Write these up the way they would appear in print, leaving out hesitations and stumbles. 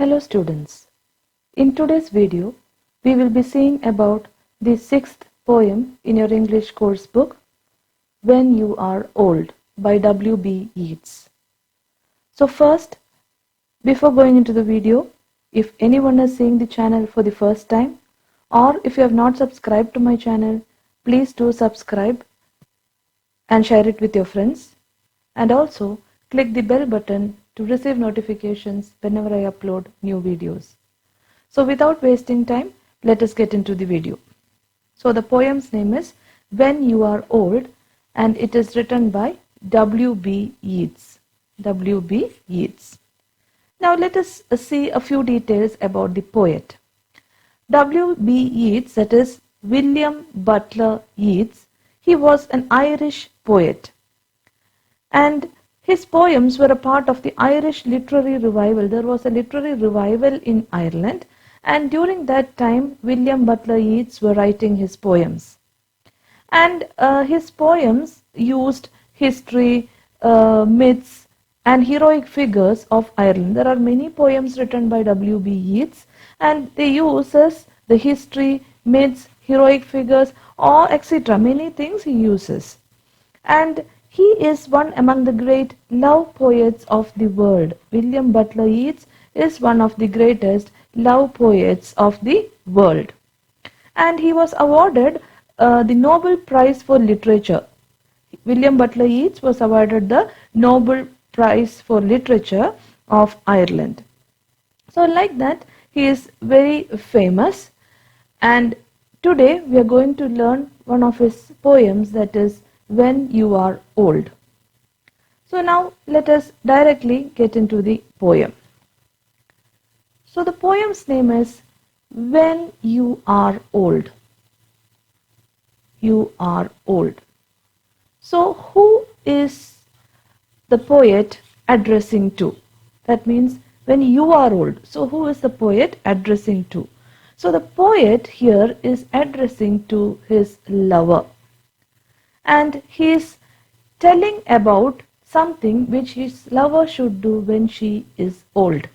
Hello students, in today's video we will be seeing about the sixth poem in your English course book, When You Are Old by W.B. Yeats. So first, before going into the video, if anyone is seeing the channel for the first time or if you have not subscribed to my channel, please do subscribe and share it with your friends, and also click the bell button to receive notifications whenever I upload new videos. So without wasting time, let us get into the video. So the poem's name is When You Are Old and it is written by W.B. Yeats. W.B. Yeats. Now let us see a few details about the poet. W.B. Yeats, that is William Butler Yeats, he was an Irish poet. And his poems were a part of the Irish literary revival. There was a literary revival in Ireland, and during that time William Butler Yeats were writing his poems. And his poems used history, myths and heroic figures of Ireland. There are many poems written by W.B. Yeats and they uses the history, myths, heroic figures or etc. Many things he uses. And he is one among the great love poets of the world. William Butler Yeats is one of the greatest love poets of the world. And he was awarded the Nobel Prize for Literature. William Butler Yeats was awarded the Nobel Prize for Literature of Ireland. So like that, he is very famous. And today we are going to learn one of his poems, that is When You Are Old. So now let us directly get into the poem. So the poem's name is When You Are Old. You are old. So who is the poet addressing to? That means when you are old. So who is the poet addressing to? So the poet here is addressing to his lover. And he is telling about something which his lover should do when she is old.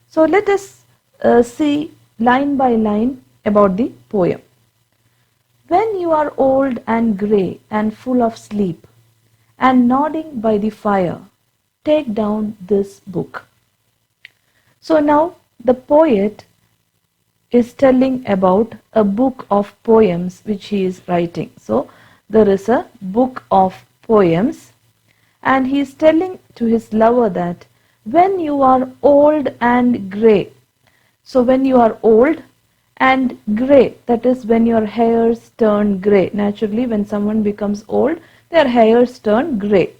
So let us see line by line about the poem. When you are old and grey and full of sleep and nodding by the fire, take down this book. So now the poet is telling about a book of poems which he is writing. So there is a book of poems and he is telling to his lover that when you are old and grey. So when you are old and grey, that is when your hairs turn grey. Naturally, when someone becomes old, their hairs turn grey.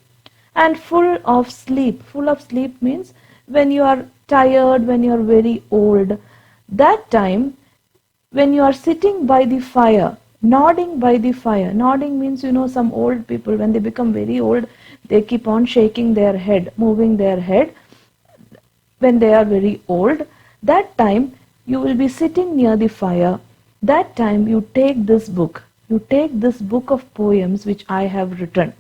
And full of sleep. Full of sleep means when you are tired, when you are very old. That time, when you are sitting by the fire, nodding by the fire. Nodding means, some old people, when they become very old, they keep on shaking their head, moving their head when they are very old. That time you will be sitting near the fire. That time you take this book. You take this book of poems which I have written.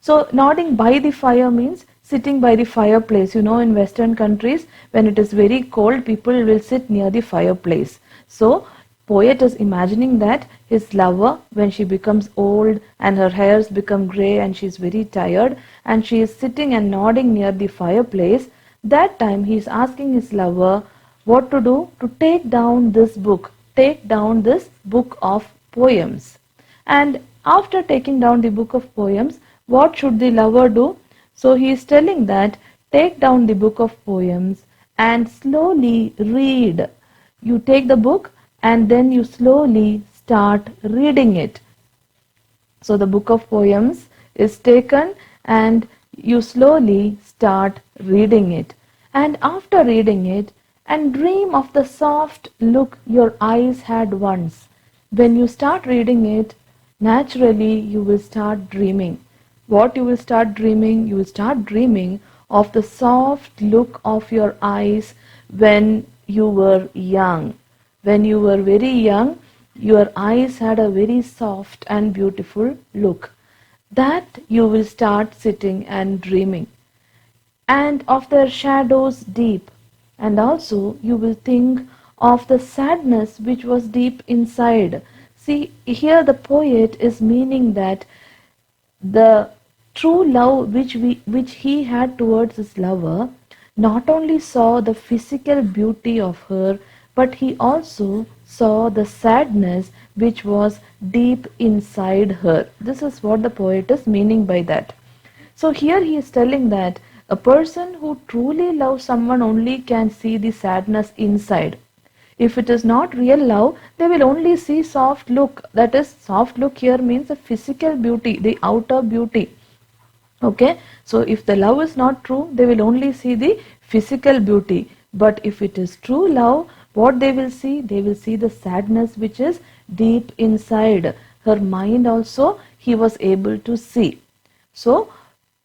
So nodding by the fire means sitting by the fireplace. In Western countries, when it is very cold, people will sit near the fireplace. So poet is imagining that his lover, when she becomes old and her hairs become grey and she is very tired and she is sitting and nodding near the fireplace, that time he is asking his lover what to do, to take down this book, take down this book of poems. And after taking down the book of poems, what should the lover do? So he is telling that take down the book of poems and slowly read. You take the book and then you slowly start reading it. So the book of poems is taken and you slowly start reading it. And after reading it, and dream of the soft look your eyes had once. When you start reading it, naturally you will start dreaming. What you will start dreaming? You will start dreaming of the soft look of your eyes when you were young. When you were very young, your eyes had a very soft and beautiful look. That you will start sitting and dreaming. And of their shadows deep, and also you will think of the sadness which was deep inside. See, here the poet is meaning that the true love which he had towards his lover not only saw the physical beauty of her, but he also saw the sadness which was deep inside her. This is what the poet is meaning by that. So here he is telling that a person who truly loves someone only can see the sadness inside. If it is not real love, they will only see soft look. That is, soft look here means the physical beauty, the outer beauty. Okay, so if the love is not true, they will only see the physical beauty. But if it is true love, what they will see? They will see the sadness which is deep inside. Her mind also he was able to see. So,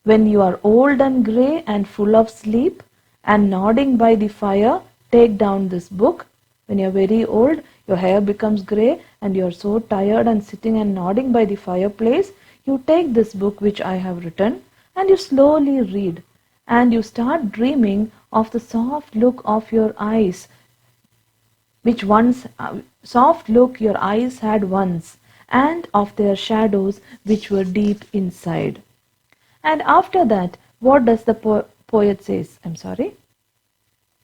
when you are old and grey and full of sleep and nodding by the fire, take down this book. When you are very old, your hair becomes grey and you are so tired and sitting and nodding by the fireplace, you take this book which I have written and you slowly read, and you start dreaming of the soft look of your eyes, which once soft look your eyes had once, and of their shadows which were deep inside. And after that, what does the poet says? I'm sorry.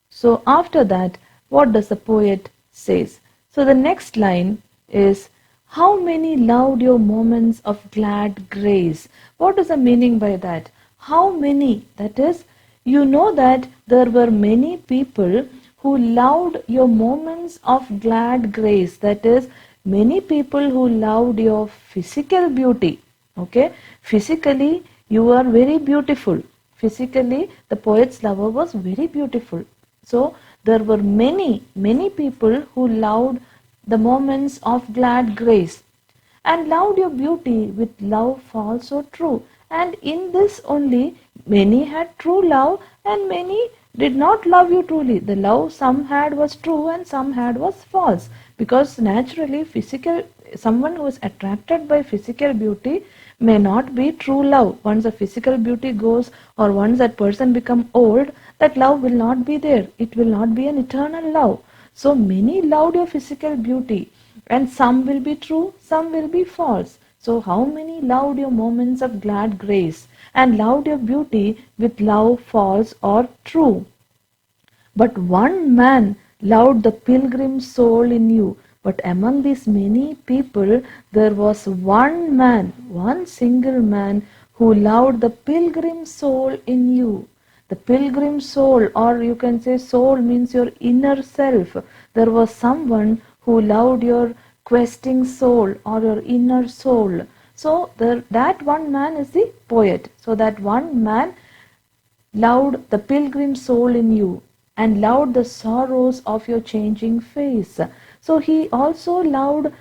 So after that, what does the poet says? So the next line is, how many loved your moments of glad grace? What is the meaning by that? How many? That is, you know that there were many people who loved your moments of glad grace. That is, many people who loved your physical beauty. Okay, physically you are very beautiful. Physically, the poet's lover was very beautiful. So there were many people who loved the moments of glad grace and loved your beauty with love false or true. And in this only, many had true love and many did not love you truly. The love some had was true and some had was false, because naturally someone who is attracted by physical beauty may not be true love. Once the physical beauty goes, or once that person become old, that love will not be there. It will not be an eternal love. So many loved your physical beauty, and some will be true, some will be false. So how many loved your moments of glad grace and loved your beauty with love false or true? But one man loved the pilgrim soul in you. But among these many people, there was one man, one single man, who loved the pilgrim soul in you. The pilgrim soul, or you can say soul means your inner self. There was someone who loved your questing soul or your inner soul. So that one man is the poet. So that one man loved the pilgrim soul in you and loved the sorrows of your changing face. So he also loved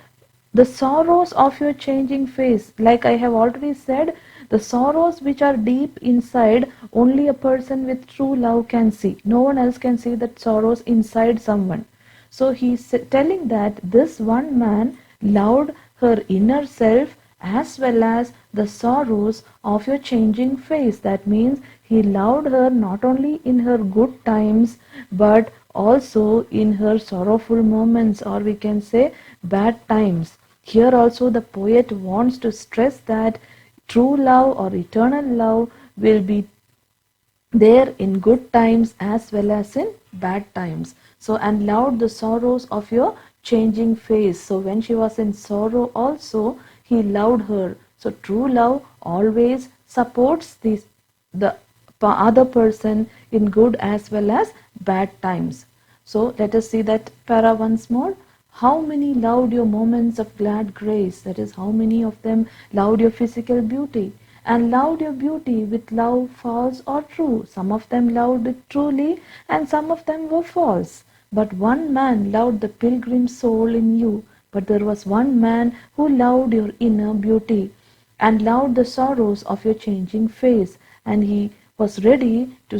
the sorrows of your changing face. Like I have already said, the sorrows which are deep inside, only a person with true love can see. No one else can see that sorrows inside someone. So he's telling that this one man loved her inner self as well as the sorrows of your changing face. That means he loved her not only in her good times but also in her sorrowful moments, or we can say bad times. Here also the poet wants to stress that true love or eternal love will be there in good times as well as in bad times. So, and loved the sorrows of your changing face. So when she was in sorrow also, he loved her. So true love always supports the other person in good as well as bad times. So let us see that para once more. How many loved your moments of glad grace? That is, how many of them loved your physical beauty and loved your beauty with love false or true? Some of them loved it truly and some of them were false. But one man loved the pilgrim soul in you. But there was one man who loved your inner beauty and loved the sorrows of your changing face, and he was ready to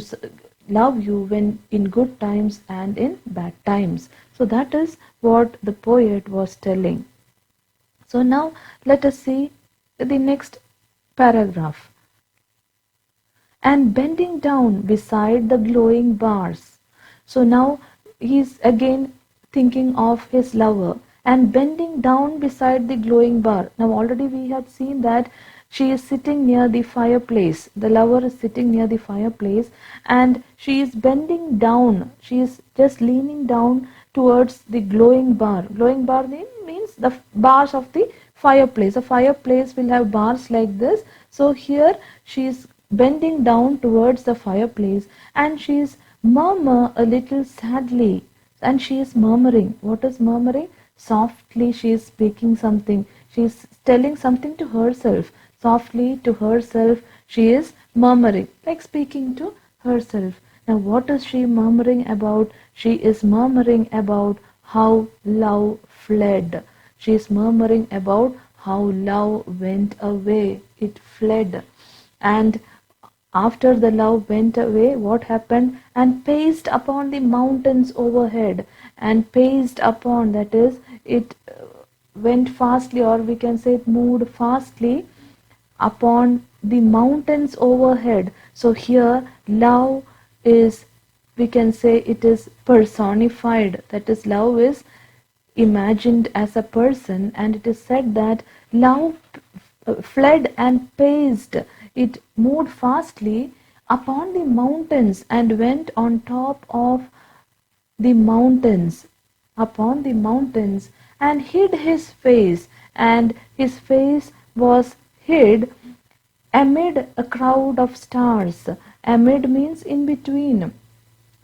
love you when in good times and in bad times. So that is what the poet was telling. So now let us see the next paragraph. And bending down beside the glowing bars. So now he's again thinking of his lover and bending down beside the glowing bar. Now already we had seen that she is sitting near the fireplace. The lover is sitting near the fireplace and she is bending down. She is just leaning down towards the glowing bar. Glowing bar means the bars of the fireplace. A fireplace will have bars like this. So here she is bending down towards the fireplace and she is murmur a little sadly, and she is murmuring. What is murmuring? Softly she is speaking something. She is telling something to herself. Softly to herself she is murmuring, like speaking to herself. Now what is she murmuring about? She is murmuring about how love fled. She is murmuring about how love went away. It fled. And after the love went away, what happened? And paced upon the mountains overhead. And paced upon, that is, it went fastly, or we can say it moved fastly upon the mountains overhead. So here love is, we can say it is personified. That is, love is imagined as a person, and it is said that love fled and paced. It moved fastly upon the mountains and went on top of the mountains, upon the mountains, and hid his face, and his face was hid amid a crowd of stars. Amid means in between.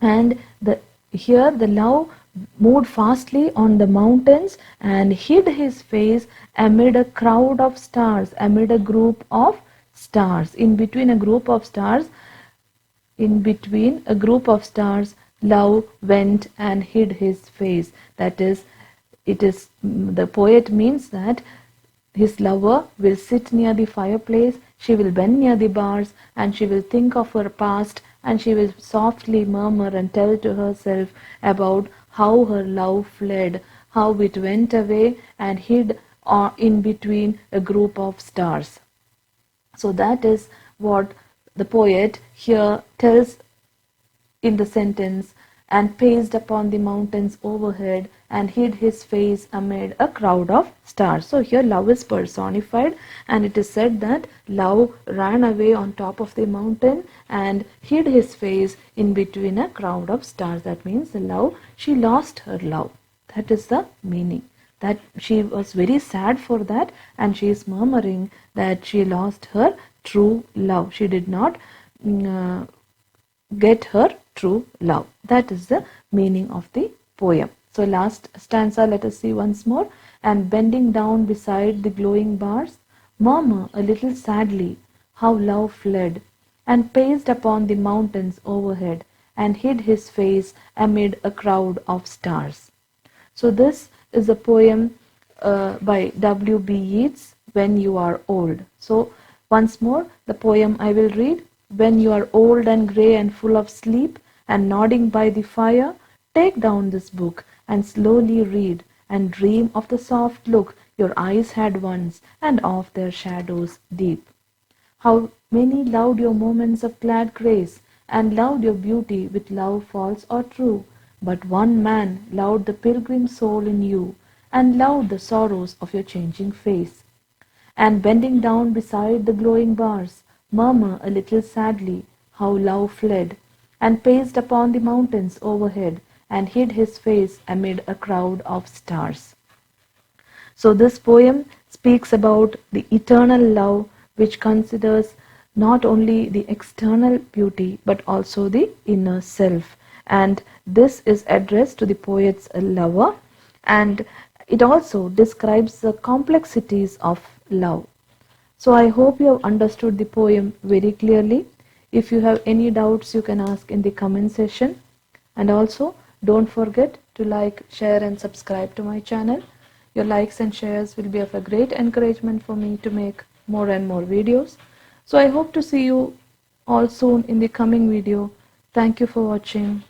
And here the love moved fastly on the mountains and hid his face amid a crowd of stars, amid a group of stars. In between a group of stars, love went and hid his face. That is, the poet means that his lover will sit near the fireplace, she will bend near the bars, and she will think of her past, and she will softly murmur and tell to herself about how her love fled, how it went away and hid in between a group of stars. So that is what the poet here tells in the sentence, and paced upon the mountains overhead and hid his face amid a crowd of stars. So here love is personified, and it is said that love ran away on top of the mountain and hid his face in between a crowd of stars. That means the love, she lost her love. That is the meaning. That she was very sad for that, and she is murmuring that she lost her true love. She did not get her true love. That is the meaning of the poem. So last stanza, let us see once more. And bending down beside the glowing bars, murmur a little sadly how love fled, and paced upon the mountains overhead, and hid his face amid a crowd of stars. So this is a poem by W.B. Yeats, When You Are Old. So once more, the poem I will read. When you are old and grey and full of sleep, and nodding by the fire, take down this book and slowly read, and dream of the soft look your eyes had once, and of their shadows deep. How many loved your moments of glad grace, and loved your beauty with love false or true, but one man loved the pilgrim soul in you, and loved the sorrows of your changing face. And bending down beside the glowing bars, murmur a little sadly how love fled, and paced upon the mountains overhead, and hid his face amid a crowd of stars. So this poem speaks about the eternal love, which considers not only the external beauty but also the inner self. And this is addressed to the poet's lover, and it also describes the complexities of love. So I hope you have understood the poem very clearly. If you have any doubts, you can ask in the comment section. And also, don't forget to like, share and subscribe to my channel. Your likes and shares will be of a great encouragement for me to make more and more videos. So I hope to see you all soon in the coming video. Thank you for watching.